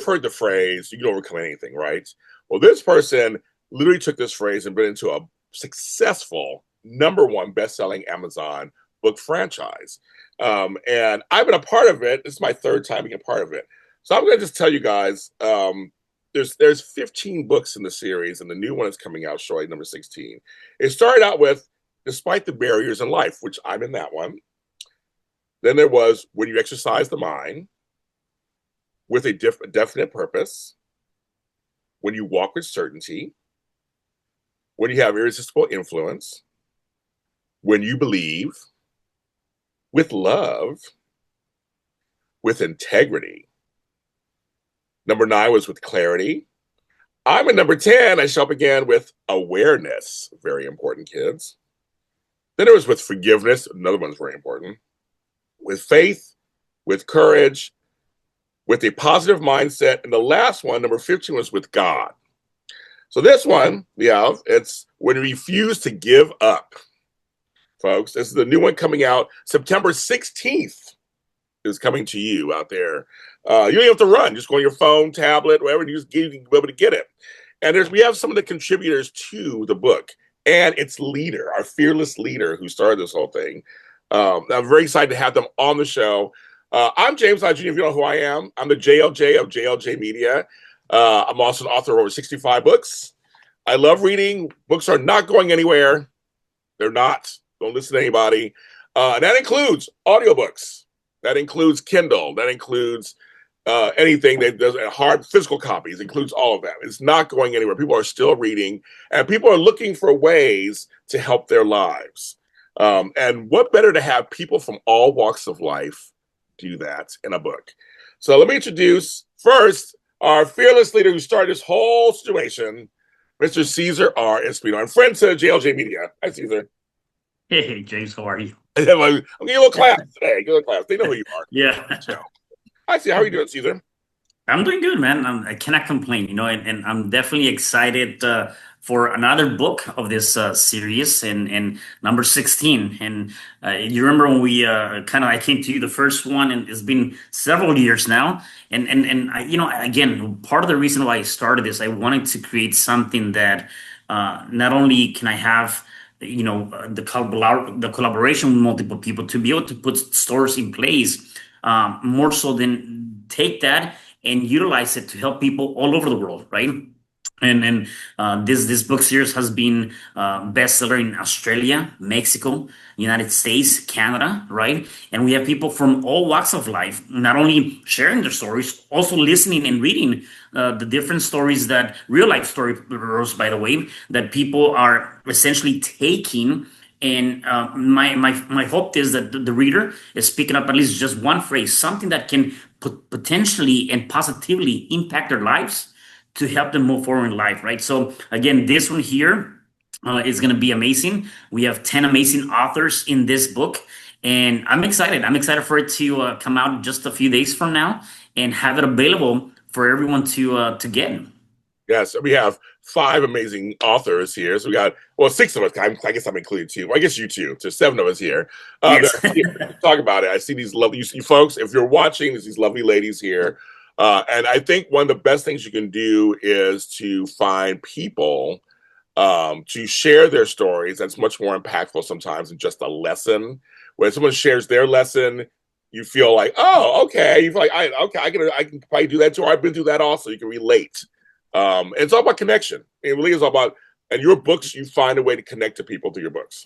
you've heard the phrase, you can overcome anything, right? Well, this person literally took this phrase and put it into a successful #1 best-selling Amazon book franchise. And I've been a part of it. This is my third time being a part of it. So I'm going to just tell you guys, there's 15 books in the series, and the new one is coming out shortly, number 16. It started out with Despite the Barriers in Life, which I'm in that one. Then there was When You Exercise the Mind, with a definite purpose, When You Walk with Certainty, When You Have Irresistible Influence, When You Believe, With Love, With Integrity. Number 9 was With Clarity. I'm at number 10. I show up again with Awareness. Very important, kids. Then it was With Forgiveness. Another one's very important. With Faith, With Courage, With a Positive Mindset. And the last one, number 15, was With God. So this one, it's When You Refuse to Give Up. Folks, this is the new one coming out September 16th. Is coming to you out there. You don't have to run. Just go on your phone, tablet, whatever. You just be able to get it. And we have some of the contributors to the book and its leader, our fearless leader who started this whole thing. I'm very excited to have them on the show. I'm James Jr. If you know who I am, I'm the JLJ of JLJ Media. I'm also an author of over 65 books. I love reading. Books are not going anywhere. They're not. Don't listen to anybody. And that includes audiobooks. That includes Kindle. That includes anything that does hard physical copies. It includes all of that. It's not going anywhere. People are still reading, and people are looking for ways to help their lives. And what better to have people from all walks of life do that in a book? So let me introduce first our fearless leader who started this whole situation, Mr. Cesar R. Espino, and friend to JLJ Media. Hi, Cesar. Hey, James, how are you? I'm giving you a little class today. Give a little class. They know who you are. Yeah. Hi, Cesar. How are you doing, Cesar? I'm doing good, man. I cannot complain, and I'm definitely excited for another book of this series and number 16. And you remember when we I came to you the first one, and it's been several years now. And again, part of the reason why I started this, I wanted to create something that not only can I have the collaboration with multiple people to be able to put stores in place, more so than take that and utilize it to help people all over the world, right? And this book series has been bestseller in Australia, Mexico, United States, Canada, right? And we have people from all walks of life, not only sharing their stories, also listening and reading the different stories, that real life stories, by the way, that people are essentially taking. And my hope is that the reader is picking up at least just one phrase, something that can potentially and positively impact their lives to help them move forward in life, right? So again, this one here is going to be amazing. We have 10 amazing authors in this book, and I'm excited. I'm excited for it to come out just a few days from now and have it available for everyone to get. Yes, we have 5 amazing authors here. So we got, 6 of us. I guess I'm including 2. Well, I guess you too. So 7 of us here. Yes. Talk about it. I see these lovely, you folks, if you're watching, there's these lovely ladies here. And I think one of the best things you can do is to find people to share their stories. That's much more impactful sometimes than just a lesson. When someone shares their lesson, you feel like, oh, okay. You feel like, I can probably do that too. Or I've been through that also. You can relate. And it's all about connection. It really is all about, and your books, you find a way to connect to people through your books.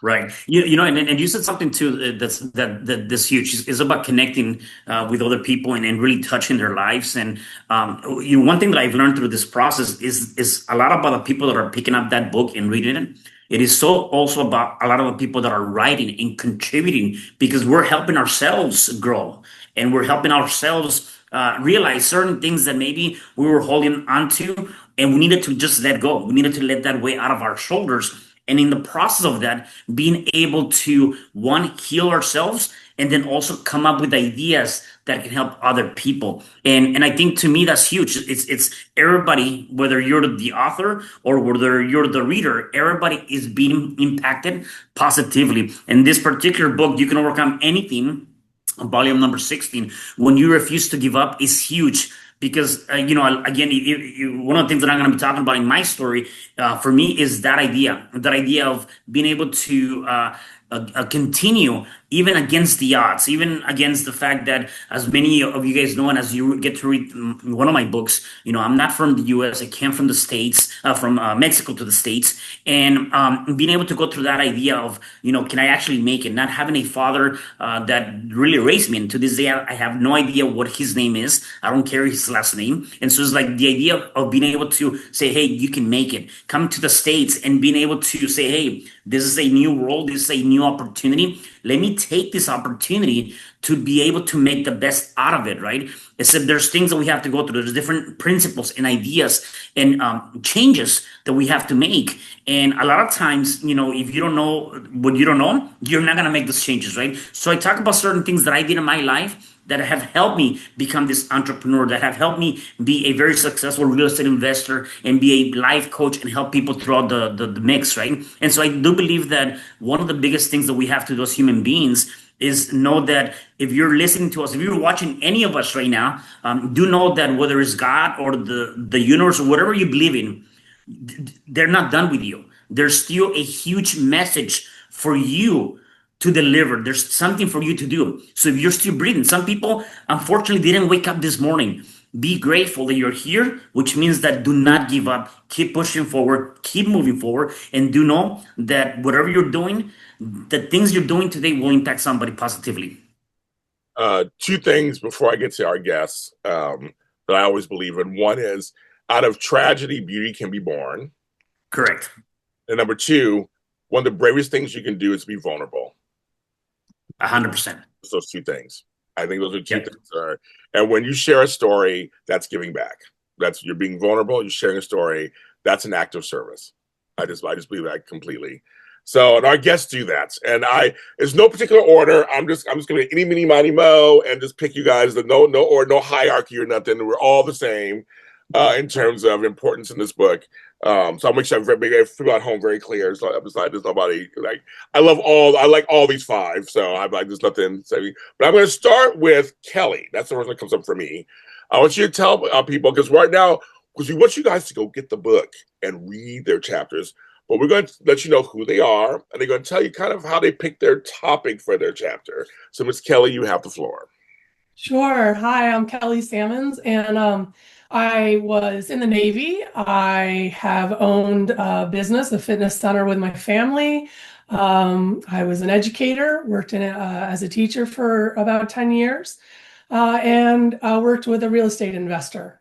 Right. And you said something too that's huge. It's about connecting with other people and really touching their lives. And one thing that I've learned through this process is a lot about the people that are picking up that book and reading it. It is so also about a lot of the people that are writing and contributing, because we're helping ourselves grow, and we're helping ourselves realize certain things that maybe we were holding onto, and we needed to just let go. We needed to let that weight out of our shoulders. And in the process of that, being able to, one, heal ourselves, and then also come up with ideas that can help other people. And I think, to me, that's huge. It's everybody, whether you're the author or whether you're the reader, everybody is being impacted positively. In this particular book, You Can Overcome Anything, volume number 16, when you refuse to give up, is huge because again, one of the things that I'm going to be talking about in my story, for me, is that idea of being able to continue even against the odds, even against the fact that, as many of you guys know, and as you get to read one of my books, I'm not from the US. I came from the States, from Mexico to the States. And being able to go through that idea of, can I actually make it? Not having a father that really raised me. And to this day, I have no idea what his name is. I don't care his last name. And so it's like the idea of being able to say, hey, you can make it. Come to the States and being able to say, hey, this is a new world. This is a new opportunity. Let me take this opportunity to be able to make the best out of it, right? Except there's things that we have to go through. There's different principles and ideas and changes that we have to make. And a lot of times, if you don't know what you don't know, you're not going to make those changes, right? So I talk about certain things that I did in my life that have helped me become this entrepreneur, that have helped me be a very successful real estate investor and be a life coach and help people throughout the mix, right? And so I do believe that one of the biggest things that we have to do as human beings is know that if you're listening to us, if you're watching any of us right now, do know that whether it's God or the universe or whatever you believe in, they're not done with you. There's still a huge message for you to deliver. There's something for you to do. So if you're still breathing, some people unfortunately didn't wake up this morning. Be grateful that you're here, which means that do not give up. Keep pushing forward, keep moving forward, and do know that whatever you're doing, the things you're doing today will impact somebody positively. Two things before I get to our guests that I always believe in. One is, out of tragedy, beauty can be born. Correct. And number two, one of the bravest things you can do is be vulnerable. 100%. Those two things. I think those are two Yep. things. And when you share a story, that's giving back. You're being vulnerable. You're sharing a story. That's an act of service. I just believe that completely. So, and our guests do that. And there's no particular order. I'm just going to any, mini, miny, mo, and just pick you guys. No hierarchy or nothing. We're all the same in terms of importance in this book. So I'll make sure I feel at home very clear. So there's nobody like I like all these five. So I'm like there's nothing. But I'm going to start with Kelly. That's the first one that comes up for me. I want you to tell people because right now, because we want you guys to go get the book and read their chapters. But we're going to let you know who they are, and they're going to tell you kind of how they picked their topic for their chapter. So, Ms. Kelly, you have the floor. Sure. Hi, I'm Kelly Salmons, and I was in the Navy. I have owned a business, a fitness center with my family. I was an educator, worked in as a teacher for about 10 years, and worked with a real estate investor.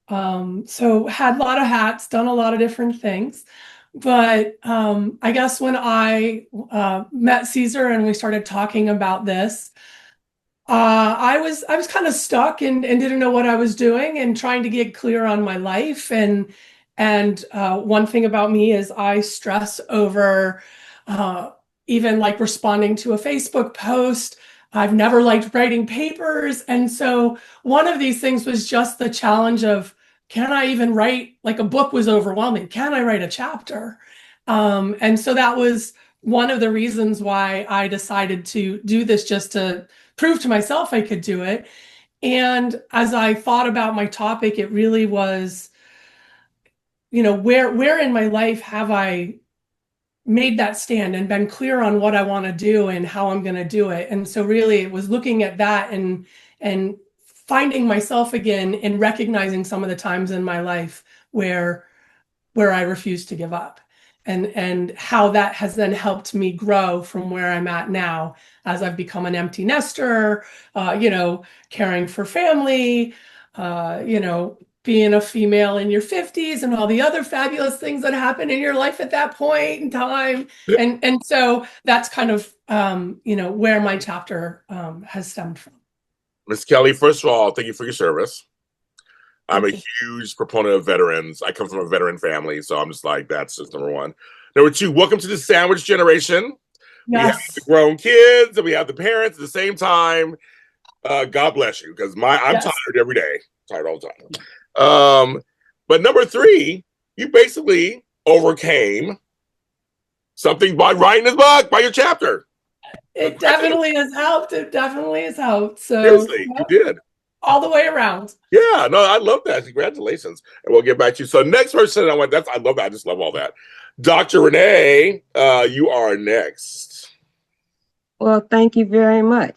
So had a lot of hats, done a lot of different things. But I guess when I met Cesar and we started talking about this, I was kind of stuck and didn't know what I was doing and trying to get clear on my life. And one thing about me is I stress over even like responding to a Facebook post. I've never liked writing papers. And so one of these things was just the challenge of, can I even write, like a book was overwhelming. Can I write a chapter? And so that was one of the reasons why I decided to do this, just to prove to myself I could do it. And as I thought about my topic, it really was, where in my life have I made that stand and been clear on what I want to do and how I'm going to do it. And so really it was looking at that and finding myself again and recognizing some of the times in my life where I refused to give up, and how that has then helped me grow from where I'm at now as I've become an empty nester, caring for family, being a female in your 50s and all the other fabulous things that happen in your life at that point in time. And so that's kind of, where my chapter has stemmed from. Ms. Kelly, first of all, thank you for your service. I'm a huge proponent of veterans. I come from a veteran family, so I'm just like, that's just number one. Number two, welcome to the sandwich generation. Yes. We have the grown kids and we have the parents at the same time. God bless you, because I'm tired every day. Tired all the time. But number three, you basically overcame something by writing this book, by your chapter. It definitely has helped. It definitely has helped. So, Seriously, you yep, did. all the way around. Yeah, no, I love that. Congratulations. And we'll get back to you. So next person I love that. I just love all that. Dr. Renee, you are next. Well, thank you very much.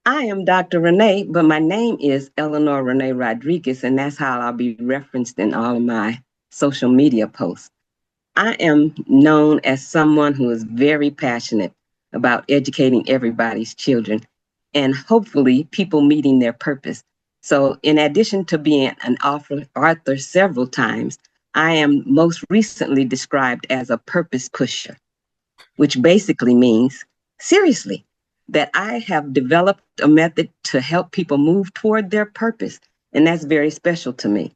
I am Dr. Renee, but my name is Eleanor Renee Rodriguez, and that's how I'll be referenced in all of my social media posts. I am known as someone who is very passionate about educating everybody's children and hopefully people meeting their purpose. So, in addition to being an author several times, I am most recently described as a purpose pusher, which basically means, seriously, that I have developed a method to help people move toward their purpose. And that's very special to me.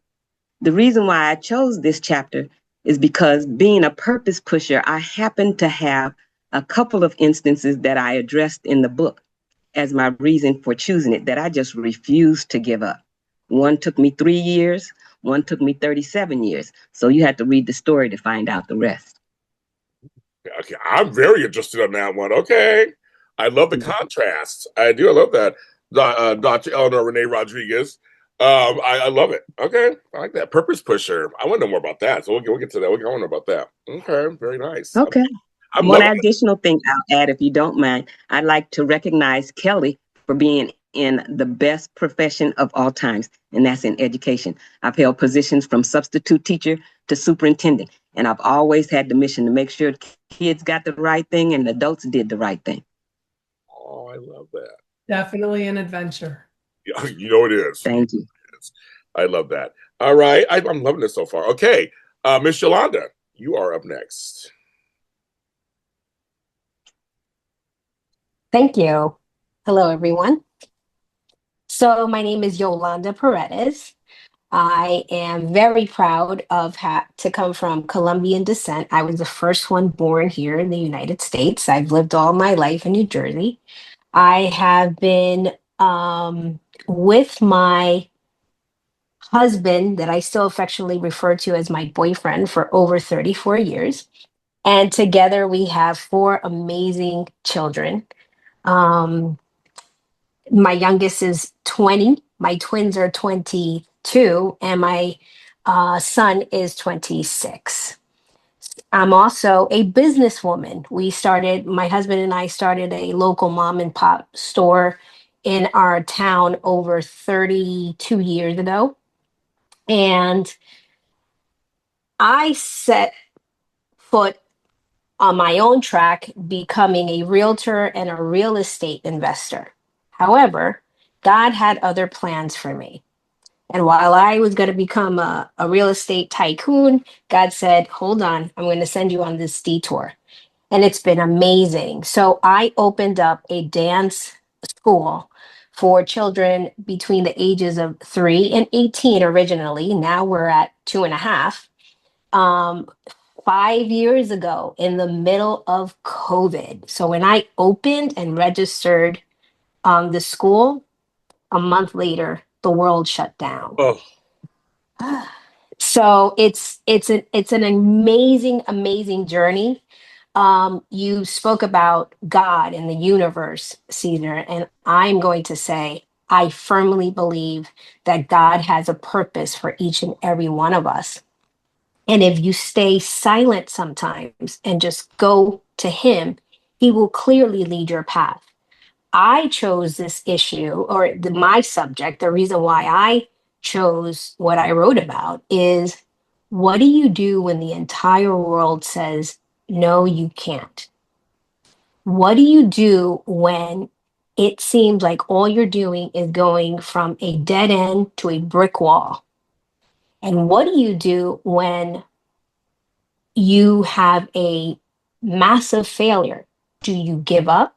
The reason why I chose this chapter is because being a purpose pusher, I happen to have a couple of instances that I addressed in the book as my reason for choosing it that I just refused to give up. One took me 3 years, one took me 37 years. So you had to read the story to find out the rest. Okay, I'm very interested in that one. Okay. I love the contrast. I do. I love that. Dr. Eleanor Renee Rodriguez. I love it. Okay. I like that. Purpose pusher. I want to know more about that. So we'll get to that. I want to know about that. Okay. Very nice. Okay. I'm One loving it. additional thing I'll add, if you don't mind, I'd like to recognize Kelly for being in the best profession of all times, and that's in education. I've held positions from substitute teacher to superintendent, and I've always had the mission to make sure kids got the right thing and adults did the right thing. Oh, I love that. Definitely an adventure. Yeah, you know it is. Thank you. I love that. All right. I'm loving this so far. Okay. Miss Yolanda, you are up next. Thank you. Hello, everyone. So my name is Yolanda Paredes. I am very proud of to come from Colombian descent. I was the first one born here in the United States. I've lived all my life in New Jersey. I have been with my husband, that I still affectionately refer to as my boyfriend, for over 34 years. And together we have four amazing children. Um, my youngest is 20, my twins are 22, and my son is 26. I'm also a businesswoman. My husband and I started a local mom and pop store in our town over 32 years ago. And I set foot on my own track becoming a realtor and a real estate investor. However, God had other plans for me. And while I was going to become a real estate tycoon, God said, hold on, I'm going to send you on this detour. And it's been amazing. So I opened up a dance school for children between the ages of 3 and 18 originally. Now we're at 2.5. 5 years ago in the middle of COVID. So when I opened and registered the school, a month later, the world shut down. Oh, So it's an amazing journey. You spoke about God and the universe, Cesar, and I'm going to say I firmly believe that God has a purpose for each and every one of us. And if you stay silent sometimes and just go to Him, He will clearly lead your path. I chose this issue, or my subject, the reason why I chose what I wrote about is, what do you do when the entire world says, no, you can't? What do you do when it seems like all you're doing is going from a dead end to a brick wall? And what do you do when you have a massive failure? Do you give up?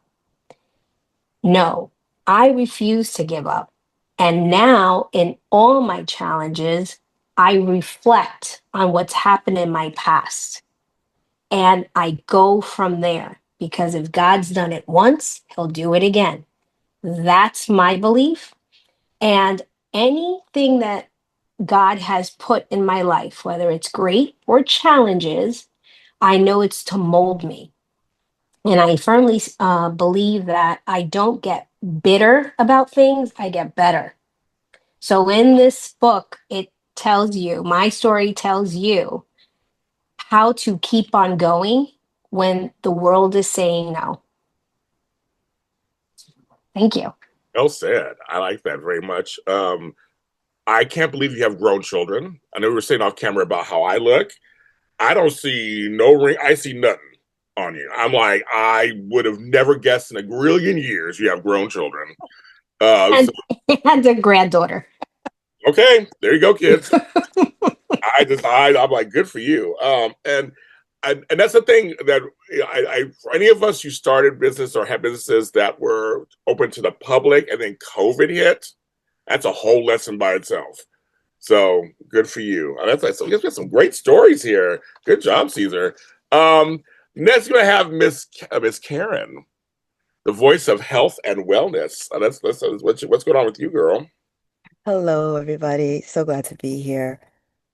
No, I refuse to give up. And now, in all my challenges, I reflect on what's happened in my past and I go from there, because if God's done it once, He'll do it again. That's my belief. And anything that God has put in my life, whether it's great or challenges, I know it's to mold me. And I firmly believe that I don't get bitter about things, I get better. So in this book, it tells you, my story tells you how to keep on going when the world is saying no. Thank you. Well said. I like that very much. I can't believe you have grown children. I know we were saying off camera about how I look. I don't see no ring. I see nothing on you. I'm like, I would have never guessed in a grillion years you have grown children. So, And, and a granddaughter. okay, there you go, kids. I'm like, good for you. And that's the thing that for any of us who started business or had businesses that were open to the public and then COVID hit, that's a whole lesson by itself. So good for you. So you've got some great stories here. Good job, Cesar. Next, we're gonna have Miss Karen, the voice of health and wellness. What's going on with you, girl? Hello, everybody. So glad to be here.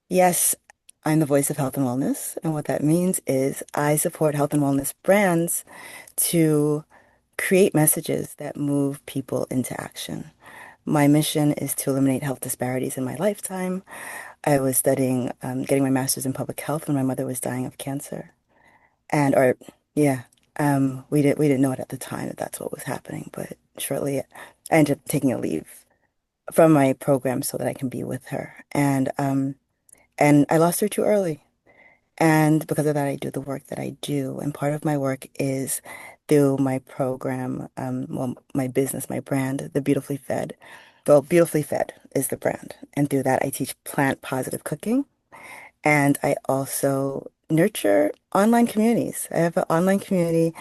Yes, I'm the voice of health and wellness. And what that means is I support health and wellness brands to create messages that move people into action. My mission is to eliminate health disparities in my lifetime. I was studying, getting my master's in public health when my mother was dying of cancer. Or yeah, we didn't know it at the time that that's what was happening, but shortly I ended up taking a leave from my program so that I can be with her. And I lost her too early. And because of that, I do the work that I do. And part of my work is through my program, well, my business, my brand, the Beautifully Fed. Well, Beautifully Fed is the brand. And through that, I teach plant positive cooking. And I also nurture online communities. I have an online community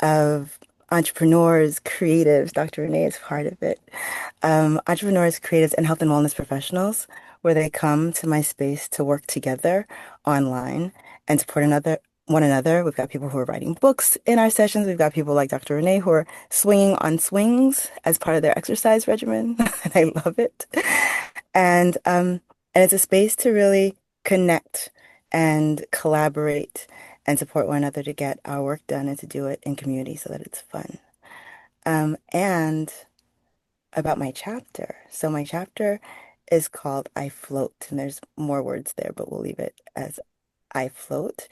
of entrepreneurs, creatives. Dr. Renee is part of it. Entrepreneurs, creatives, and health and wellness professionals, where they come to my space to work together online and support one another. We've got people who are writing books in our sessions. We've got people like Dr. Renee who are swinging on swings as part of their exercise regimen. And I love it. And it's a space to really connect and collaborate and support one another to get our work done and to do it in community so that it's fun. And about my chapter. So my chapter is called I Float, and there's more words there, but we'll leave it as I Float.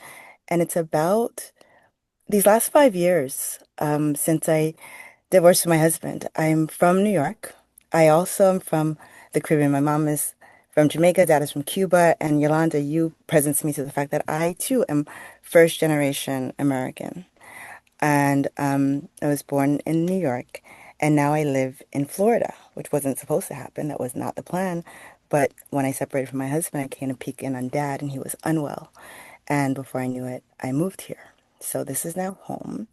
And it's about these last 5 years, since I divorced from my husband. I'm from New York. I also am from the Caribbean. My mom is from Jamaica, dad is from Cuba, and Yolanda, you presents me to the fact that I too am first generation American. And I was born in New York, and now I live in Florida, which wasn't supposed to happen. That was not the plan. But when I separated from my husband, I came to peek in on dad, and he was unwell. And before I knew it, I moved here. So this is now home.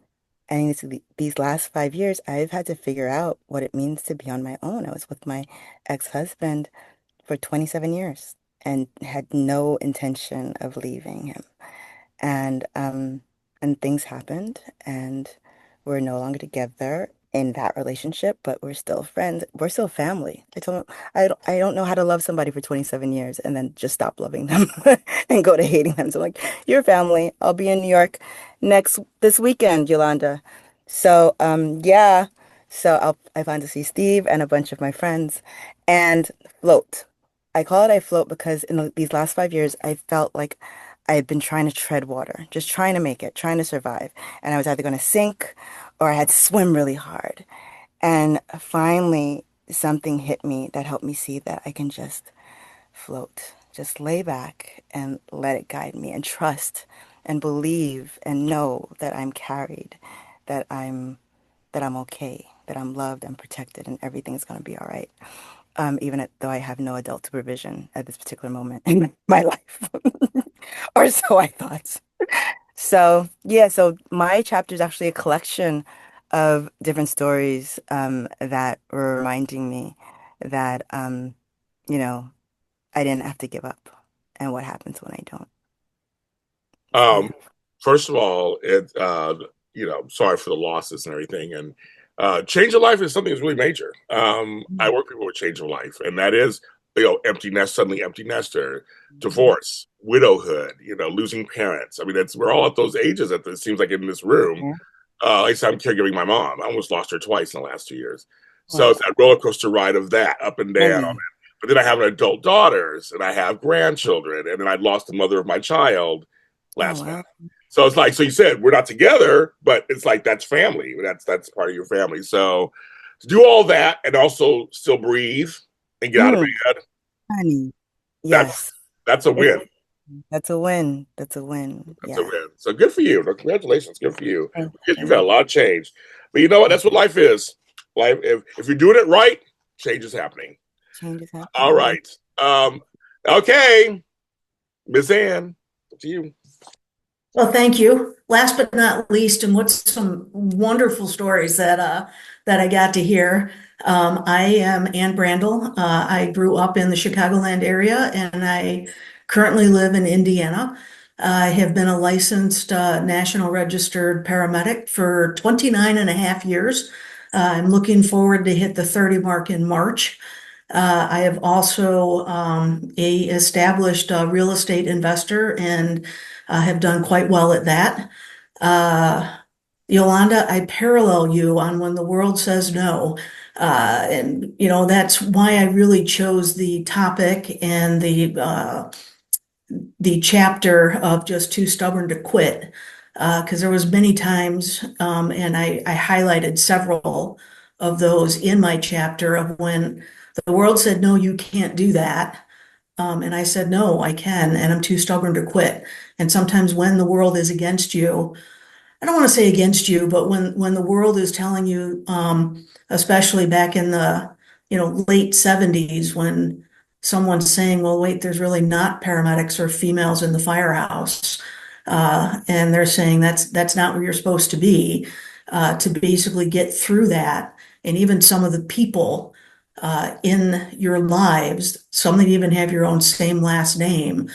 And these last 5 years, I've had to figure out what it means to be on my own. I was with my ex-husband for 27 years and had no intention of leaving him. And and things happened and we're no longer together in that relationship, but we're still friends. We're still family. I don't know how to love somebody for 27 years and then just stop loving them and go to hating them. So I'm like, you're family. I'll be in New York this weekend, Yolanda. So yeah. So I plan to see Steve and a bunch of my friends and float. I call it I float because these last 5 years, I felt like I had been trying to tread water, just trying to make it, trying to survive. And I was either going to sink or I had to swim really hard. And finally, something hit me that helped me see that I can just float, just lay back and let it guide me and trust and believe and know that I'm carried, that I'm okay, that I'm loved and protected and everything's going to be all right. Though I have no adult supervision at this particular moment in my life. Or so I thought. So, yeah, so my chapter is actually a collection of different stories that were reminding me that, you know, I didn't have to give up and what happens when I don't. So, yeah. First of all, sorry for the losses and everything. And change of life is something that's really major. I work with people with change of life, and that is, empty nest, suddenly empty nester, divorce, widowhood, losing parents. I mean, we're all at those ages that it seems like in this room. Yeah. Like I said, I'm caregiving my mom. I almost lost her twice in the last 2 years. So Wow. it's that roller coaster ride of that, up and down. Heavy. But then I have an adult daughters, and I have grandchildren, and then I lost the mother of my child last month. So it's like, so you said we're not together, but it's like that's family. That's part of your family. So to do all that and also still breathe and get out of bed, Honey. that's Yes. that's a win. That's a win. That's a win. That's Yeah. a win. So good for you. Congratulations. Good for you. Thank You've got a lot of change. But you know what? That's what life is. Life, if you're doing it right, change is happening. Change is happening. All right. Okay. Miss Ann, up to you. Well, thank you. Last but not least, and what's some wonderful stories that I got to hear. I am Ann Brandel. I grew up in the Chicagoland area, and I currently live in Indiana. I have been a licensed national registered paramedic for 29 and a half years. I'm looking forward to hit the 30 mark in March. I have also a established real estate investor and have done quite well at that. Yolanda, I parallel you on when the world says no. And that's why I really chose the topic and the chapter of just too stubborn to quit. Because there was many times, and I highlighted several of those in my chapter of when the world said, no, you can't do that. And I said, no, I can, and I'm too stubborn to quit. And sometimes when the world is against you, I don't want to say against you, but when the world is telling you, especially back in the late 70s, when someone's saying, well, wait, there's really not paramedics or females in the firehouse, and they're saying that's not where you're supposed to be, to basically get through that, and even some of the people in your lives, some that even have your own same last name,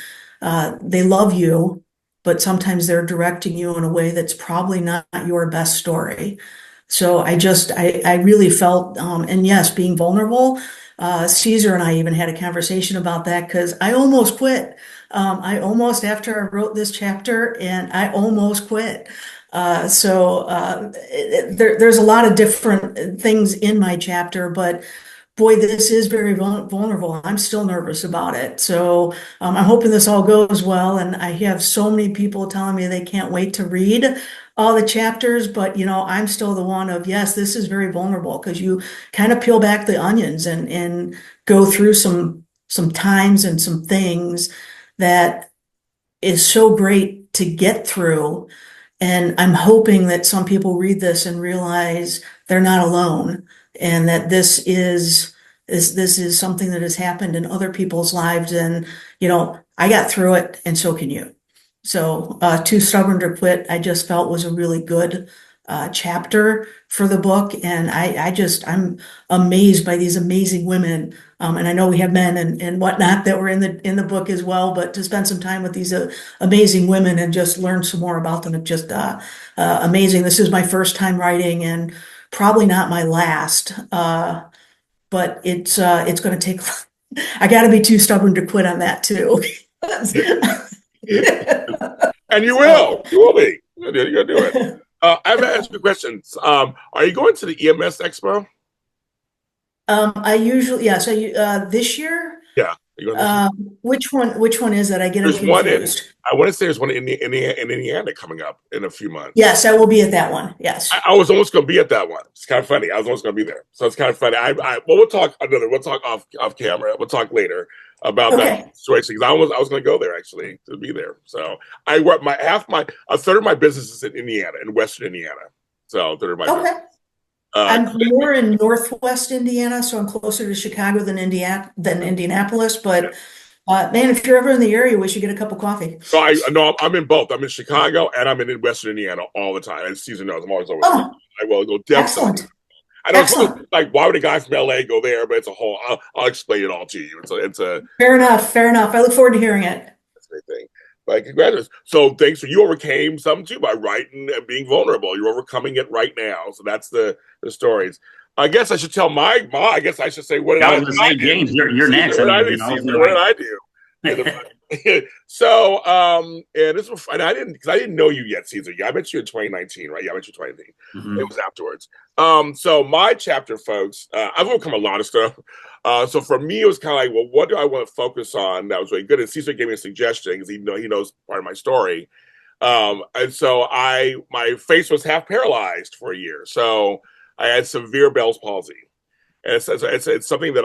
they love you, but sometimes they're directing you in a way that's probably not your best story. So I really felt, and yes, being vulnerable. Cesar and I even had a conversation about that because I almost quit. After I wrote this chapter, and I almost quit. There's a lot of different things in my chapter, but boy, this is very vulnerable. I'm still nervous about it. So I'm hoping this all goes well. And I have so many people telling me they can't wait to read all the chapters. But, I'm still the one of, yes, this is very vulnerable because you kind of peel back the onions and go through some times and some things that is so great to get through. And I'm hoping that some people read this and realize they're not alone, and that this is something that has happened in other people's lives. And I got through it, and so can you. So Too Stubborn to Quit, I just felt was a really good chapter for the book. And I'm amazed by these amazing women. And I know we have men and whatnot that were in the book as well, but to spend some time with these amazing women and just learn some more about them, it's just amazing. This is my first time writing, and probably not my last, but it's going to take, I got to be too stubborn to quit on that too. And you will be. You're going to do it. I'm going to ask you questions. Are you going to the EMS Expo? I usually, yeah. So this year, Yeah. which one is it? I get There's confused. I want to say there's one in Indiana coming up in a few months. Yes, I will be at that one. Yes. I was almost going to be at that one. It's kind of funny. I was almost going to be there. So it's kind of funny. We'll talk off camera. We'll talk later about that situation. Because I was going to go there actually to be there. So I work a third of my business is in Indiana, in Western Indiana. So a third of my business. I'm more in Northwest Indiana, so I'm closer to Chicago than Indianapolis. But man, if you're ever in the area, we should get a cup of coffee. No, I'm in both. I'm in Chicago and I'm in Western Indiana all the time. And Cesar knows I'm always over there. I will go definitely. Excellent. I know, like, why would a guy from LA go there? But it's a whole. I'll explain it all to you. It's a fair enough. I look forward to hearing it. That's a great thing. But congratulations. So thanks for you overcame something too by writing and being vulnerable. You're overcoming it right now. So that's the stories. I guess I should tell I guess I should say what did I do? James, you're next. What did I do? So, and this was, and I didn't know you yet, Cesar. Yeah, I met you in 2019, right? Yeah, I met you in 2019. Mm-hmm. It was afterwards. So my chapter, folks, I've overcome a lot of stuff. So for me, it was kind of like, well, what do I want to focus on? That was really good. And Cesar gave me a suggestion because he knows part of my story. And so my face was half paralyzed for a year. So I had severe Bell's palsy. And it's something that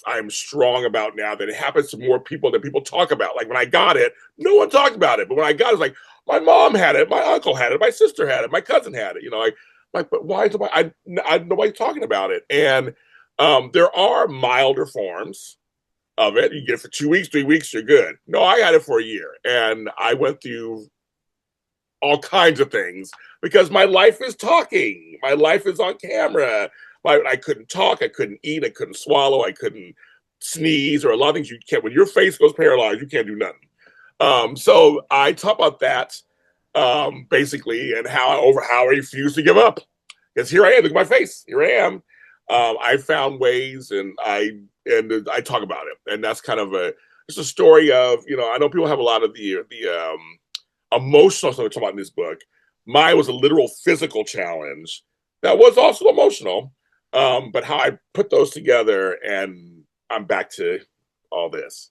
I'm strong about now, that it happens to more people than people talk about. Like when I got it, no one talked about it. But when I got it, it's like my mom had it, my uncle had it, my sister had it, my cousin had it. But why is nobody's talking about it? And there are milder forms of it. You get it for 2 weeks, 3 weeks, you're good. No, I had it for a year, and I went through all kinds of things because my life is talking. My life is on camera. I couldn't talk. I couldn't eat. I couldn't swallow. I couldn't sneeze, or a lot of things you can't. When your face goes paralyzed, you can't do nothing. So I talk about that basically, and how I refuse to give up. Because here I am. Look at my face. Here I am. I found ways, and I talk about it, and that's kind of just a story of, I know people have a lot of the emotional stuff to talk about in this book. Mine was a literal physical challenge that was also emotional, but how I put those together, and I'm back to all this.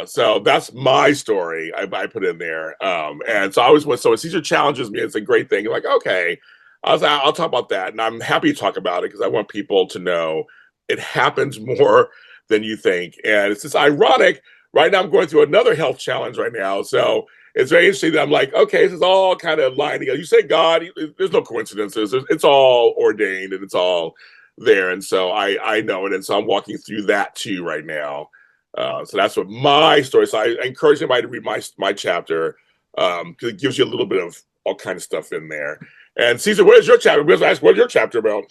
So that's my story. I put in there, and so I always went. So when Cesar challenges me, it's a great thing. Like, okay, I'll talk about that, and I'm happy to talk about it because I want people to know it happens more than you think. And it's just ironic. Right now, I'm going through another health challenge right now, so it's very interesting that I'm like, okay, this is all kind of lining up. You say God, there's no coincidences. It's all ordained, and it's all there. And so I know it, and so I'm walking through that too right now. So that's what my story is. So I encourage anybody to read my chapter, because it gives you a little bit of all kind of stuff in there. And Cesar, what is your chapter? We're ask, what is your chapter about?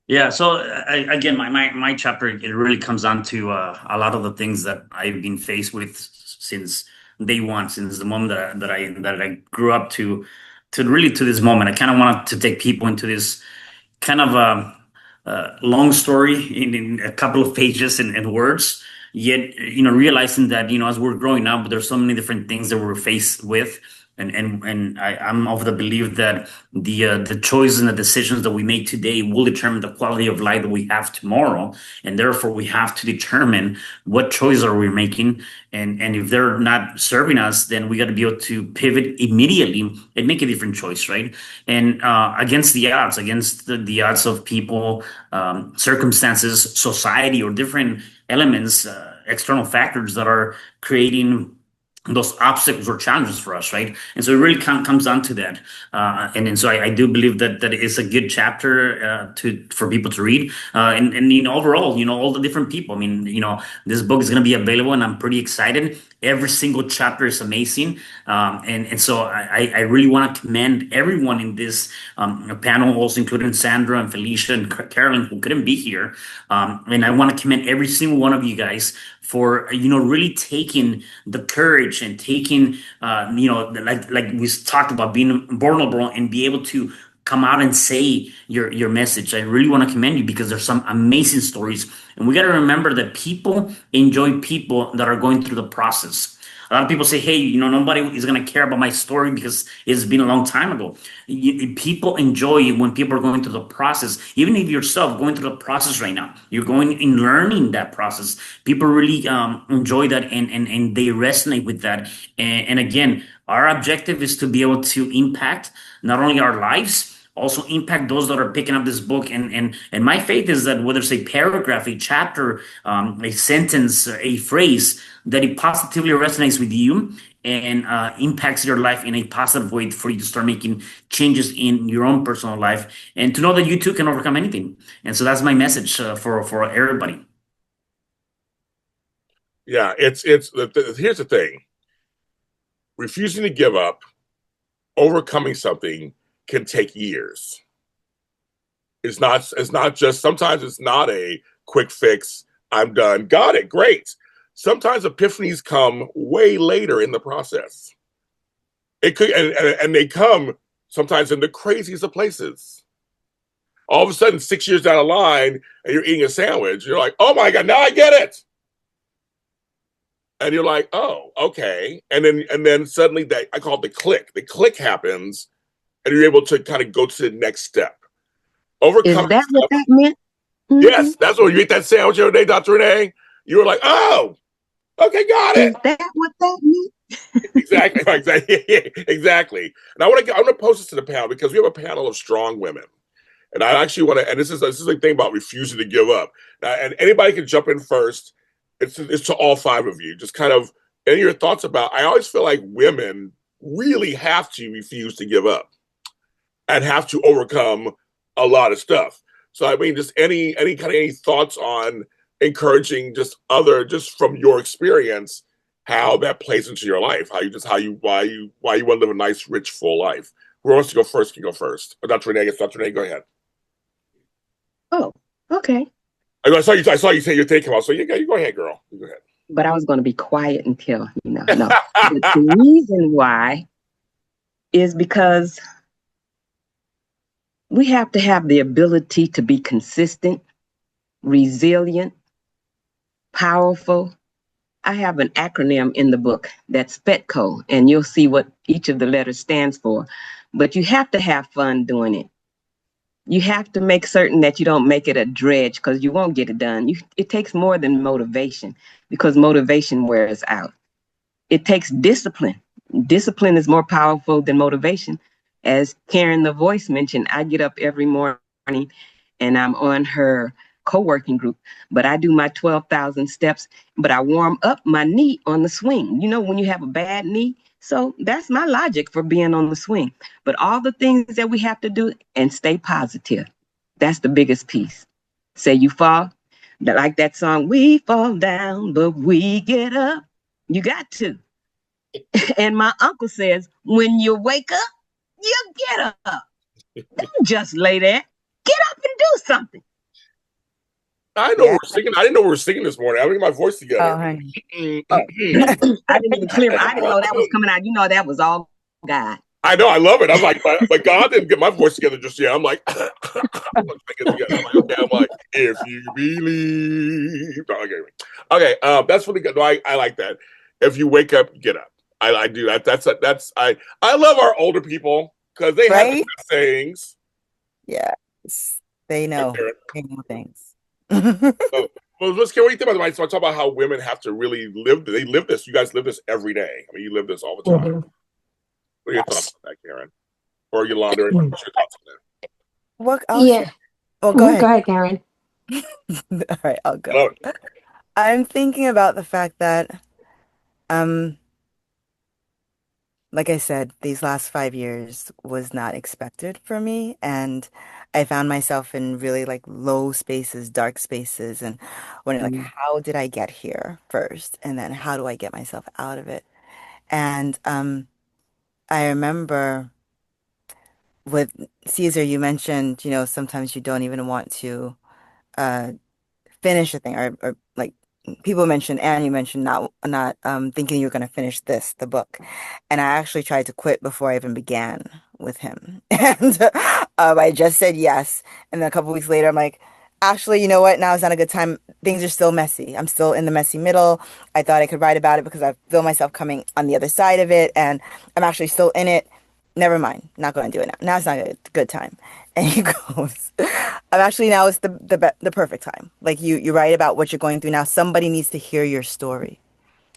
Yeah, so again, my chapter, it really comes down to a lot of the things that I've been faced with since day one, since the moment that I grew up to really to this moment. I kind of wanted to take people into this kind of long story in a couple of pages and words. Yet, realizing that, as we're growing up, there's so many different things that we're faced with. And I'm of the belief that the choices and the decisions that we make today will determine the quality of life that we have tomorrow, and therefore we have to determine what choices are we making, and if they're not serving us, then we got to be able to pivot immediately and make a different choice, right? And against the odds, against the odds of people, circumstances, society, or different elements, external factors that are creating those obstacles or challenges for us, right? And so it really comes down to that. And so I do believe that is a good chapter for people to read. And overall, all the different people. I mean, this book is going to be available, and I'm pretty excited. Every single chapter is amazing. And so I really want to commend everyone in this panel, also including Sandra and Felicia and Carolyn, who couldn't be here. And I want to commend every single one of you guys for really taking the courage and taking like we talked about, being vulnerable and be able to come out and say your message. I really want to commend you because there's some amazing stories, and we got to remember that people enjoy people that are going through the process. A lot of people say, hey, nobody is going to care about my story because it's been a long time ago. People enjoy when people are going through the process. Even if yourself going through the process right now, you're going in learning that process. People really enjoy that, and they resonate with that. And again, our objective is to be able to impact not only our lives, also impact those that are picking up this book. And my faith is that whether it's a paragraph, a chapter, a sentence, a phrase, that it positively resonates with you and impacts your life in a positive way for you to start making changes in your own personal life, and to know that you too can overcome anything. And so that's my message for everybody. Yeah, it's here's the thing. Refusing to give up, overcoming something can take years. It's not just, sometimes it's not a quick fix. I'm done. Got it. Great. Sometimes epiphanies come way later in the process. It could, and they come sometimes in the craziest of places. All of a sudden, 6 years down the line, and you're eating a sandwich, you're like, oh my God, now I get it. and you're like, oh, okay. And then suddenly that I call it the click. The click happens, and you're able to kind of go to the next step. Is Overcoming that what stuff. that meant? Hmm. Yes, that's what you ate that sandwich the other day, Dr. Renee. You were like, oh, okay, got Is it. that what that meant? Exactly, exactly, exactly. And I want to post this to the panel because we have a panel of strong women. And I actually want to, and this is the thing about refusing to give up. And anybody can jump in first. It's to all five of you. Just kind of any of your thoughts about. I always feel like women really have to refuse to give up and have to overcome a lot of stuff. So I mean, just any thoughts on encouraging just from your experience how that plays into your life, why you want to live a nice, rich, full life. Who wants to go first? Can go first. Dr. Renee, Dr. Renee, go ahead. Oh, okay. I saw you say your take about. So you go ahead, girl. You go ahead. But I was going to be quiet until, no. The reason why is because we have to have the ability to be consistent, resilient, powerful. I have an acronym in the book that's SPETCO, and you'll see what each of the letters stands for. But you have to have fun doing it. You have to make certain that you don't make it a dredge because you won't get it done. It takes more than motivation because motivation wears out. It takes discipline. Discipline is more powerful than motivation. As Karen the Voice mentioned, I get up every morning and I'm on her co-working group, but I do my 12,000 steps, but I warm up my knee on the swing. You know, when you have a bad knee. So that's my logic for being on the swing. But all the things that we have to do and stay positive. That's the biggest piece. Say you fall, like that song, we fall down, but we get up. You got to. And my uncle says, when you wake up, you get up. Don't just lay there. Get up and do something. I know Yeah. we're singing. I didn't know we were singing this morning. I'm getting my voice Oh, together. honey. Oh, I didn't even clear. I didn't know that was coming out. You know, that was all God. I know. I love it. I'm like, but God didn't get my voice together just yet. I'm like, I'm together. I'm like, okay. I'm like, if you believe. Okay. Okay. That's really good. No, I like that. If you wake up, get up. I do that. I love our older people because they have the Right? best sayings. Yes. They Right know. there. They know things. So, well, let's get what you think about it. So I talk about how women have to really live. They live this. You guys live this every day. I mean, you live this all the time. Mhm. What are your thoughts Yes. on that, Karen? Or Yolanda? What's your thoughts on What? I'll share. Yeah. Oh, go Mhm. ahead. Go ahead, Karen. All right, I'll that? I go. love it. I'm thinking about the fact that, um, like I said, these last 5 years was not expected for me, and I found myself in really like low spaces, dark spaces, and wondering like, how did I get here first, and then how do I get myself out of it? And I remember with Caesar, you mentioned, sometimes you don't even want to uh finish a thing or like people mentioned and you mentioned not thinking you were going to finish the book, and I actually tried to quit before I even began with him. And I just said yes, and then a couple weeks later I'm like, actually, you know what, now is not a good time. Things are still messy. I'm still in the messy middle. I thought I could write about it because I feel myself coming on the other side of it, and I'm actually still in it. Never mind, not going to do it now. It's not a good time. And he goes, I'm actually, now it's the perfect time. Like you write about what you're going through now. Somebody needs to hear your story.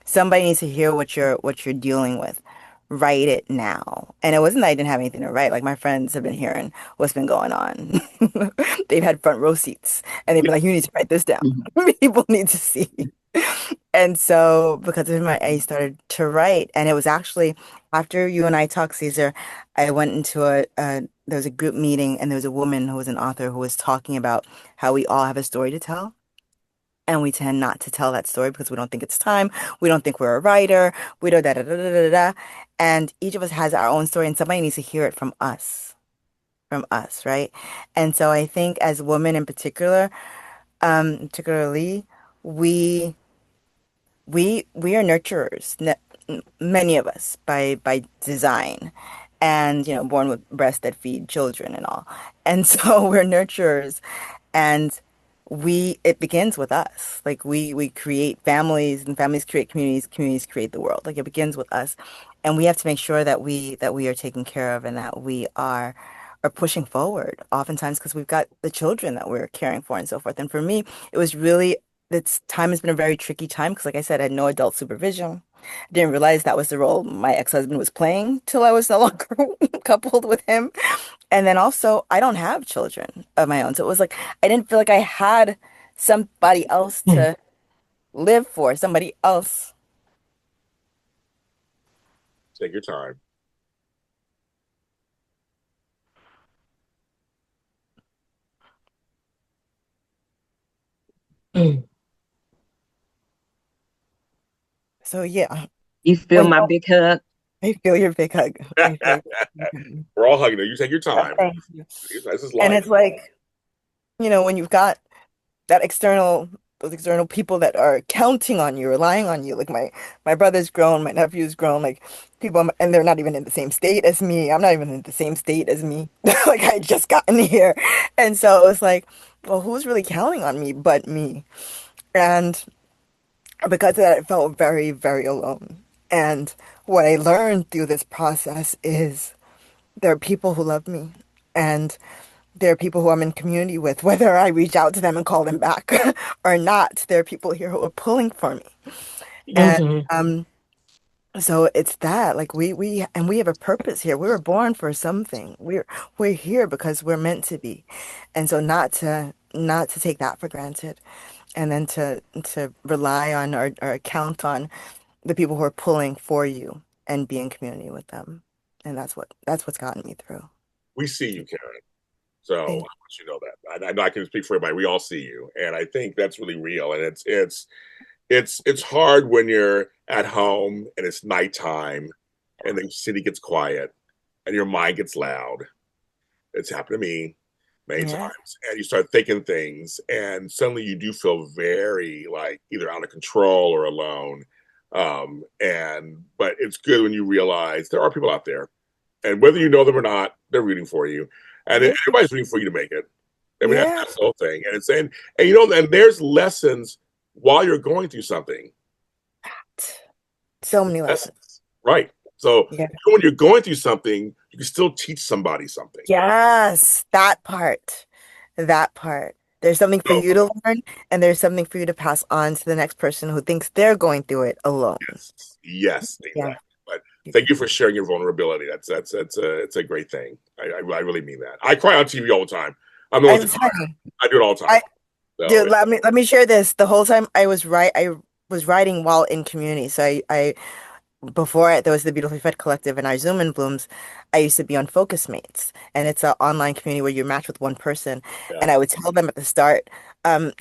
Somebody needs to hear what you're dealing with. Write it now. And it wasn't that I didn't have anything to write. Like my friends have been hearing what's been going on. They've had front row seats and they've been like, you need to write this down. Mhm. People need to see. And so because of him, I started to write. And it was actually after you and I talked, Caesar, I went into there was a group meeting and there was a woman who was an author who was talking about how we all have a story to tell. And we tend not to tell that story because we don't think it's time. We don't think we're a writer. We don't da da da da da da. And each of us has our own story, and somebody needs to hear it from us, right? And so I think as women in particular, particularly, we we are nurturers, many of us by design, and born with breasts that feed children and all. And so we're nurturers, and it begins with us. Like we create families and families create communities, communities create the world. Like it begins with us. And we have to make sure that we are taken care of and that we are pushing forward oftentimes because we've got the children that we're caring for and so forth. And for me, it was really this time has been a very tricky time because like I said, I had no adult supervision. I didn't realize that was the role my ex-husband was playing till I was no longer coupled with him. And then also, I don't have children of my own. So it was like, I didn't feel like I had somebody else to live for, somebody else. Take your time. So yeah, You feel when my big hug? I feel your big hug. I feel your big hug. We're all hugging you. You take your time. Thank you. This is And life. it's like, when you've got that those external people that are counting on you, relying on you. Like my brother's grown, my nephew's grown, like people, and they're not even in the same state as me. I'm not even in the same state as me. Like I just gotten here. And so it was like, well, who's really counting on me but me? And because of that, I felt very, very alone. And what I learned through this process is there are people who love me. And there are people who I'm in community with, whether I reach out to them and call them back or not. There are people here who are pulling for me. And Hmm. so it's that, like we have a purpose here. We were born for something. We're here because we're meant to be. And so not to take that for granted and then to rely on or count on the people who are pulling for you and be in community with them. And that's what's gotten me through. We see you, Karen. So I Thank want you to know that. I know I can speak for everybody. We all see you, and I think that's really real. And it's hard when you're at home and it's nighttime, and the city gets quiet, and your mind gets loud. It's happened to me many you. Yeah. times, and you start thinking things, and suddenly you do feel very like either out of control or alone. But it's good when you realize there are people out there, and whether you know them or not, they're rooting for you, and Yeah. everybody's rooting for you to make it. I mean, Yeah. that's the whole thing, and it's and and there's lessons while you're going through something. So many lessons. Lessons, right? So Yeah. when you're going through something, you can still teach somebody something. Yes, that part. That part. There's something for So, you to learn, and there's something for you to pass on to the next person who thinks they're going through it alone. yes, Yeah. exactly. But thank you for sharing your vulnerability. That's it's a great thing. I really mean that. I cry on TV all the time. I'm the one I'm to cry. sorry. I do it all the time. I So Dude, let me share this. The whole time I was writing while in community. So I before there was the Beautifully Fed Collective and our Zoom in Blooms, I used to be on Focus Mates, and it's an online community where you match with one person. yeah, And I would tell them at the start, I'm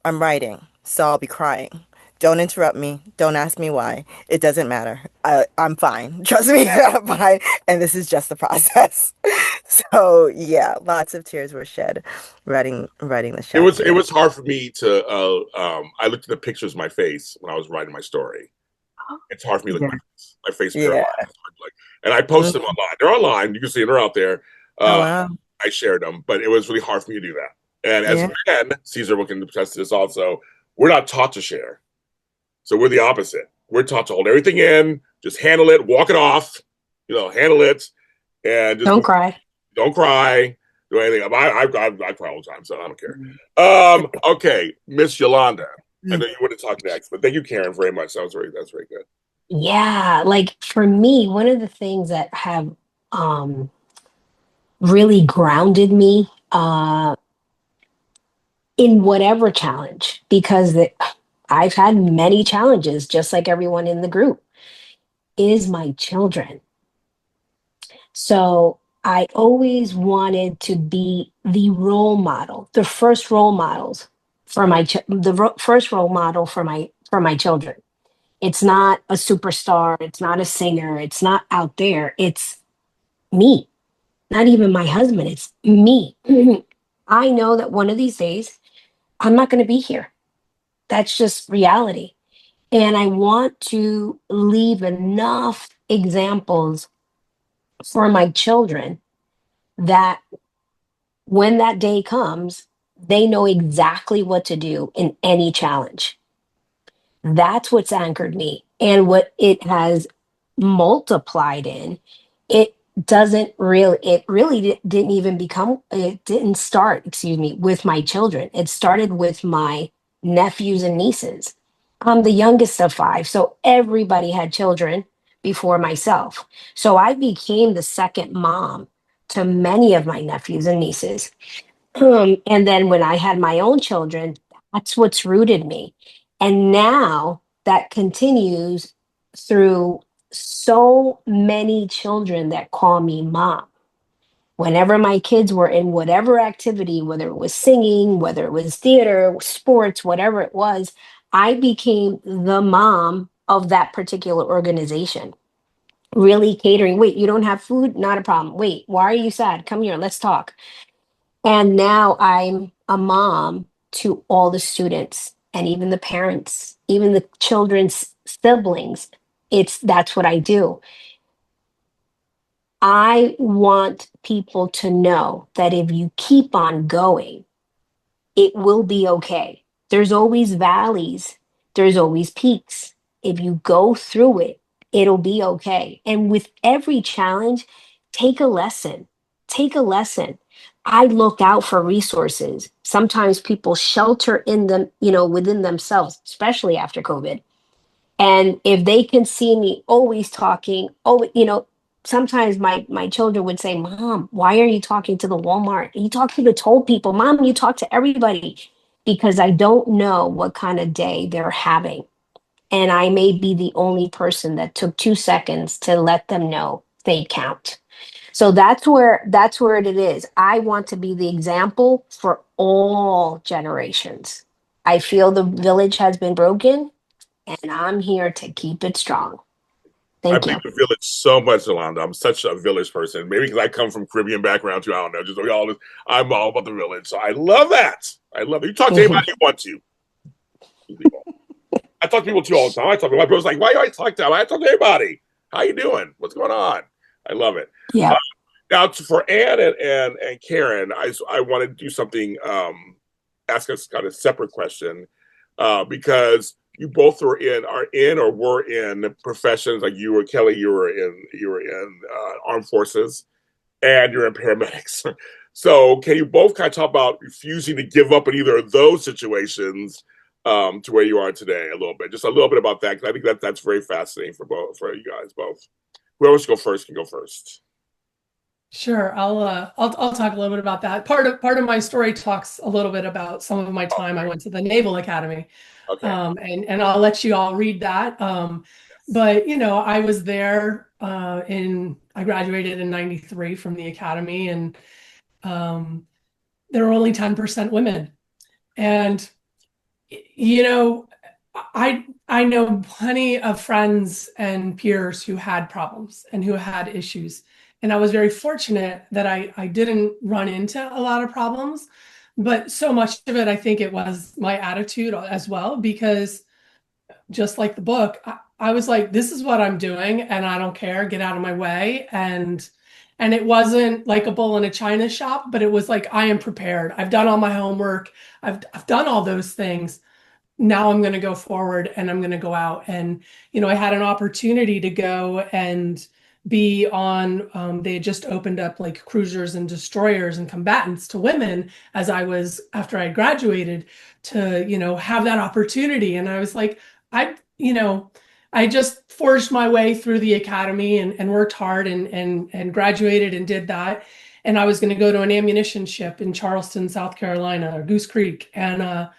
writing, so I'll be crying. Don't interrupt me. Don't ask me why. It doesn't matter. I'm fine. Trust me, I'm fine. And this is just the process. So yeah, lots of tears were shed writing this it chapter. was hard for me to. I looked at the pictures of my face when I was writing my story. It's hard for me to look Yeah. at my face Yeah. paralyzed. Like, and I post them online. They're online. You can see them. They're out there. Oh Uh, wow. I shared them, but it was really hard for me to do that. And as Yeah. men, Cesar will can attest to this also. We're not taught to share, so we're the opposite. We're taught to hold everything in, just handle it, walk it off, handle it, and just Don't cry. don't cry, do anything. I cry all the time, so I don't care. Okay, Miss Yolanda. I know you want to talk next, but thank you, Karen, very much. That's very good. Yeah, like for me, one of the things that have um really grounded me in whatever challenge, because I've had many challenges, just like everyone in the group, is my children. So I always wanted to be the role model, the first role models for first role model for my children. It's not a superstar, it's not a singer, it's not out there, it's me. Not even my husband, it's me. I know that one of these days I'm not going to be here. That's just reality. And I want to leave enough examples for my children that when that day comes, They know exactly what to do in any challenge. That's what's anchored me. And what it has multiplied in, it it really didn't even become, it didn't start, excuse me, with my children. It started with my nephews and nieces. I'm the youngest of five, so everybody had children before myself. So I became the second mom to many of my nephews and nieces. And then when I had my own children, that's what's rooted me. And now that continues through so many children that call me mom. Whenever my kids were in whatever activity, whether it was singing, whether it was theater, sports, whatever it was, I became the mom of that particular organization. Really catering. Wait, you don't have food? Not a problem. Wait, why are you sad? Come here, let's talk. And now I'm a mom to all the students and even the parents, even the children's siblings. That's what I do. I want people to know that if you keep on going, it will be okay. There's always valleys, there's always peaks. If you go through it, it'll be okay. And with every challenge, take a lesson. Take a lesson. I look out for resources. Sometimes people shelter in them, within themselves, especially after COVID. And if they can see me always talking, sometimes my children would say, Mom, why are you talking to the Walmart? You talk to the toll people. Mom, you talk to everybody. Because I don't know what kind of day they're having. And I may be the only person that took 2 seconds to let them know they count. So that's where it is. I want to be the example for all generations. I feel the village has been broken, and I'm here to keep it strong. I Thank believe you. the village so much, Yolanda. I'm such a village person. Maybe because I come from Caribbean background too. I don't know. Just we all, I'm all about the village. So I love that. I love it. You talk to anybody you want to. I talk to people too all the time. I talk to my brother's like, why do I talk to them? I talk to everybody. How you doing? What's going on? I love it. Yeah. Now for Ann and Karen, I want to do something. Ask us kind of separate question because you both are in or were in professions like you were Kelly. You were in armed forces, and you're in paramedics. So can you both kind of talk about refusing to give up in either of those situations to where you are today a little bit? Just a little bit about that, because I think that's very fascinating for you guys both. Whoever should go first can go first. Sure, I'll talk a little bit about that. Part of my story talks a little bit about some of my time. I went to the Naval Academy, Okay. and I'll let you all read that. But I was there I graduated in '93 from the academy, and there were only 10% women. And you know, I know plenty of friends and peers who had problems and who had issues. And I was very fortunate that I didn't run into a lot of problems, but so much of it, I think it was my attitude as well, because just like the book, I was like, this is what I'm doing and I don't care, get out of my way. And it wasn't like a bull in a china shop, but it was like, I am prepared. I've done all my homework. I've done all those things. Now I'm going to go forward and I'm going to go out. And, I had an opportunity to go and be on, they had just opened up like cruisers and destroyers and combatants to women as I was, after I graduated, to, have that opportunity. And I was like, I, you know, I just forged my way through the academy and worked hard and graduated and did that. And I was going to go to an ammunition ship in Charleston, South Carolina, or Goose Creek. And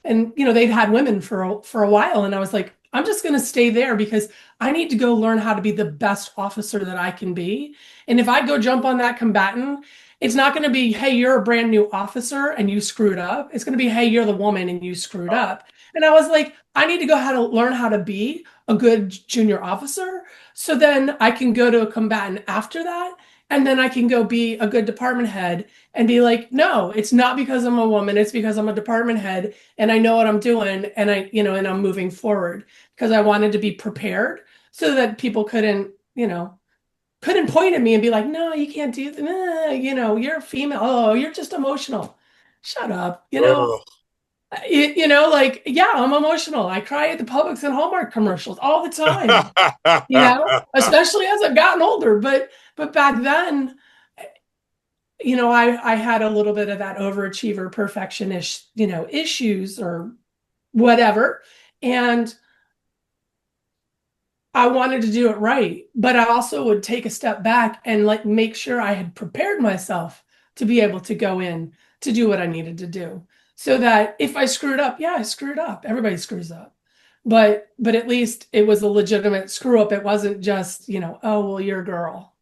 they'd had women for a while, and I was like, I'm just going to stay there because I need to go learn how to be the best officer that I can be. And if I go jump on that combatant, it's not going to be, hey, you're a brand new officer and you screwed up. It's going to be, hey, you're the woman and you screwed up. And I was like, I need to learn how to be a good junior officer, so then I can go to a combatant after that, and then I can go be a good department head and be like, no, it's not because I'm a woman, it's because I'm a department head and I know what I'm doing, and and I'm moving forward, because I wanted to be prepared so that people couldn't point at me and be like, no, you can't do that. You're a female. Oh, you're just emotional. shut up. Ugh. Like, yeah, I'm emotional. I cry at the Publix and Hallmark commercials all the time, especially as I've gotten older. But back then, I had a little bit of that overachiever perfectionist, issues or whatever. And I wanted to do it right, but I also would take a step back and like make sure I had prepared myself to be able to go in to do what I needed to do. So that if I screwed up, yeah, I screwed up. Everybody screws up. But at least it was a legitimate screw up. It wasn't just, oh, well, you're a girl,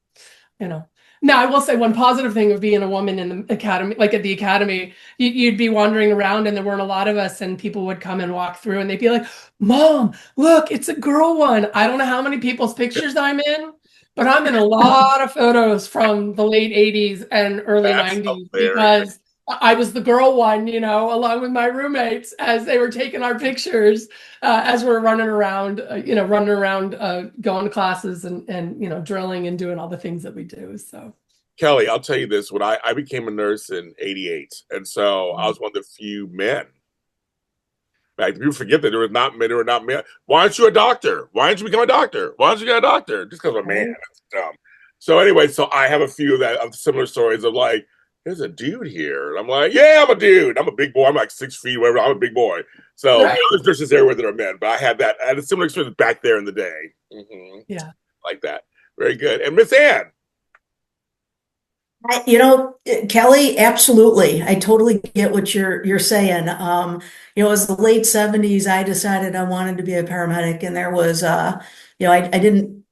you know. Now, I will say one positive thing of being a woman in the academy, like at the academy, you'd be wandering around and there weren't a lot of us, and people would come and walk through and they'd be like, Mom, look, it's a girl one. I don't know how many people's pictures I'm in, but I'm in a lot of photos from the late 80s and early That's 90s hilarious. because I was the girl one, along with my roommates as they were taking our pictures as we're running around, going to classes and drilling and doing all the things that we do. So, Kelly, I'll tell you this: when I became a nurse in '88, and so I was one of the few men. Like, people forget that there were not men. There were not men. Why aren't you a doctor? Why don't you become a doctor? Why don't you get a doctor? Just because I'm a man. That's dumb. So anyway, so I have a few of similar stories of like, there's a dude here. And I'm like, yeah, I'm a dude. I'm a big boy. I'm like 6 feet, whatever. I'm a big boy. So right. there's nurses everywhere that are men, but I had a similar experience back there in the day. Yeah. Like that. Very good. And Miss Ann. Kelly, absolutely. I totally get what you're saying. It was the late 70s. I decided I wanted to be a paramedic, and there was, I didn't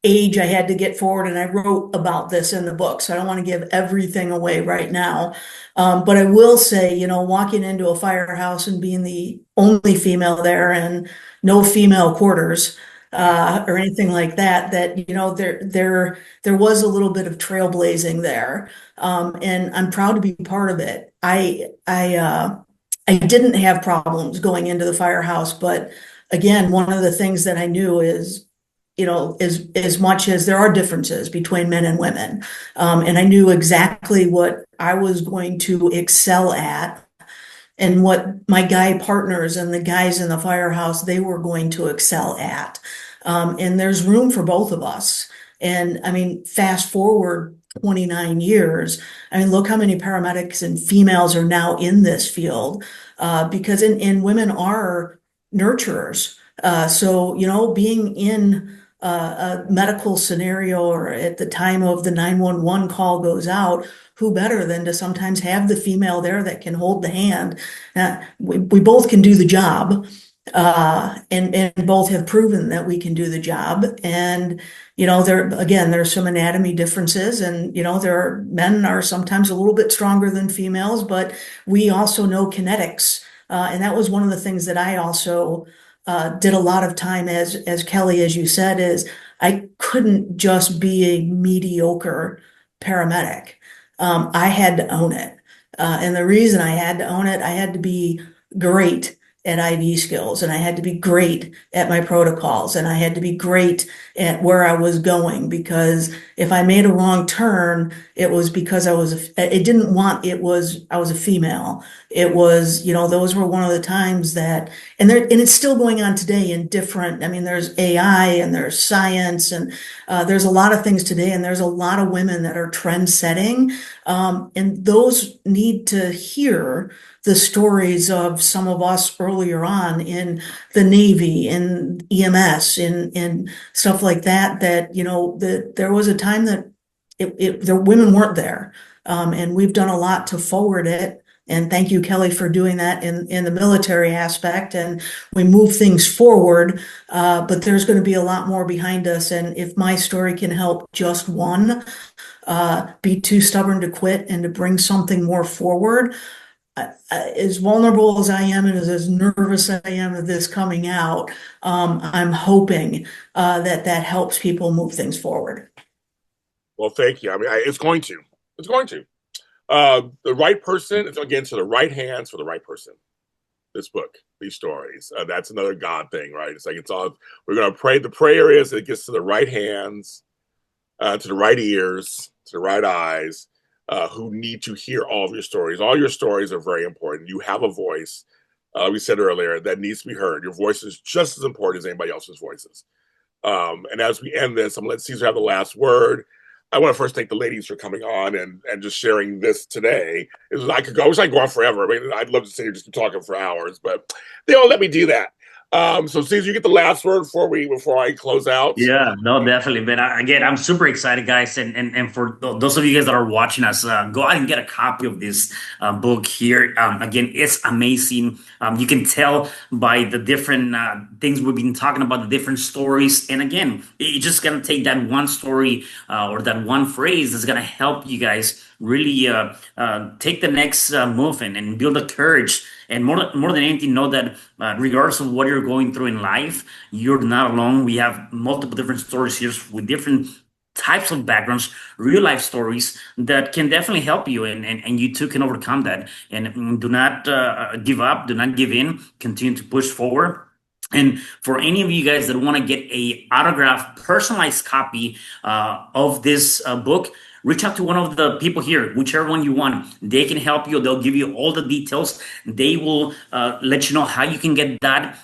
age. I had to get forward, and I wrote about this in the book. So I don't want to give everything away right now. But I will say, walking into a firehouse and being the only female there and no female quarters, or anything like that, there was a little bit of trailblazing there. And I'm proud to be part of it. I didn't have problems going into the firehouse, but again, one of the things that I knew is, as much as there are differences between men and women, and I knew exactly what I was going to excel at and what my guy partners and the guys in the firehouse, they were going to excel at. And there's room for both of us. And I mean, fast forward 29 years, I mean, look how many paramedics and females are now in this field, because women are nurturers. So, being in a medical scenario or at the time of the 911 call goes out, who better than to sometimes have the female there that can hold the hand? We both can do the job, and both have proven that we can do the job. And there's some anatomy differences, and men are sometimes a little bit stronger than females, but we also know kinetics, and that was one of the things that I also did a lot of time as Kelly, as you said, is I couldn't just be a mediocre paramedic. I had to own it. And the reason I had to own it, I had to be great at IV skills, and I had to be great at my protocols, and I had to be great at where I was going, because if I made a wrong turn, it was because I was a female. It was, those were one of the times that, and it's still going on today in different, I mean, there's AI and there's science, and there's a lot of things today, and there's a lot of women that are trend setting. And those need to hear the stories of some of us earlier on in the Navy, in EMS, in stuff like that, there was a time that the women weren't there. And we've done a lot to forward it. And thank you, Kelly, for doing that in the military aspect. And we move things forward, but there's going to be a lot more behind us. And if my story can help just one be too stubborn to quit and to bring something more forward, as vulnerable as I am and as nervous I am of this coming out, I'm hoping that helps people move things forward. Well, thank you. I mean, it's going to. It's going to. The right person, it's again to the right hands for the right person. This book, these stories. That's another God thing, right? It's like we're going to pray. The prayer is that it gets to the right hands, to the right ears, to the right eyes. who need to hear all of your stories. All your stories are very important. You have a voice, we said earlier, that needs to be heard. Your voice is just as important as anybody else's voices. And as we end this, I'm going to let Cesar have the last word. I want to first thank the ladies for coming on and just sharing this today. I wish I could go on forever. I mean, I'd love to sit here just keep talking for hours, but they don't let me do that. So Cesar, you get the last word before I close out. Yeah, no, definitely. But again, I'm super excited, guys. And for those of you guys that are watching us, go out and get a copy of this book here. Again, it's amazing. You can tell by the different things we've been talking about, the different stories. And again, it's just going to take that one story or that one phrase that's going to help you guys really take the next move and build the courage. And more than anything, know that regardless of what you're going through in life, you're not alone. We have multiple different stories here with different types of backgrounds, real life stories that can definitely help you, and you too can overcome that. And do not give up, do not give in, continue to push forward. And for any of you guys that want to get a autographed, personalized copy of this book, reach out to one of the people here, whichever one you want. They can help you. They'll give you all the details. They will let you know how you can get that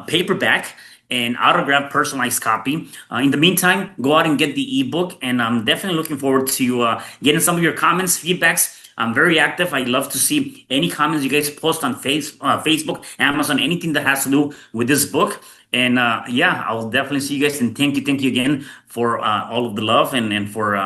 paperback and autographed personalized copy. In the meantime, go out and get the ebook. And I'm definitely looking forward to getting some of your comments, feedbacks. I'm very active. I love to see any comments you guys post on Facebook, Amazon, anything that has to do with this book. And yeah, I'll definitely see you guys. And thank you again for all of the love and for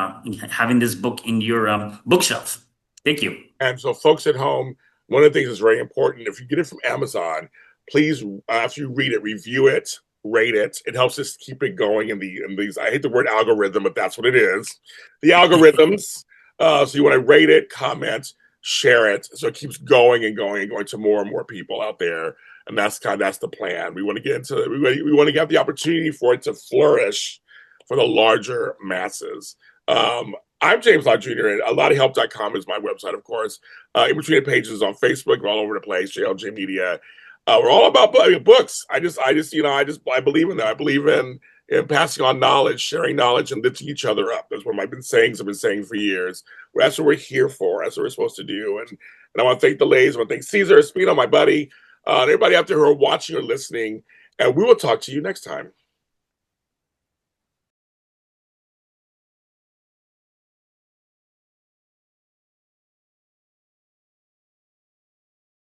having this book in your bookshelf. Thank you. And so, folks at home, one of the things that's very important, if you get it from Amazon, please, after you read it, review it, rate it. It helps us keep it going in these. I hate the word algorithm, but that's what it is. The algorithms. So you want to rate it, comment, share it, so it keeps going and going and going to more and more people out there. And that's the plan. We want to get into we want to get the opportunity for it to flourish for the larger masses. I'm James Lott Jr. and alotofhelp.com is my website, of course. In between the pages on Facebook, we're all over the place. JLJ Media. We're all about books. I believe in that. I believe in passing on knowledge, sharing knowledge, and lifting each other up. That's what I've been saying for years. That's what we're here for. That's what we're supposed to do. And I want to thank the ladies. I want to thank Cesar, Espino, my buddy, and everybody out there who are watching or listening. And we will talk to you next time.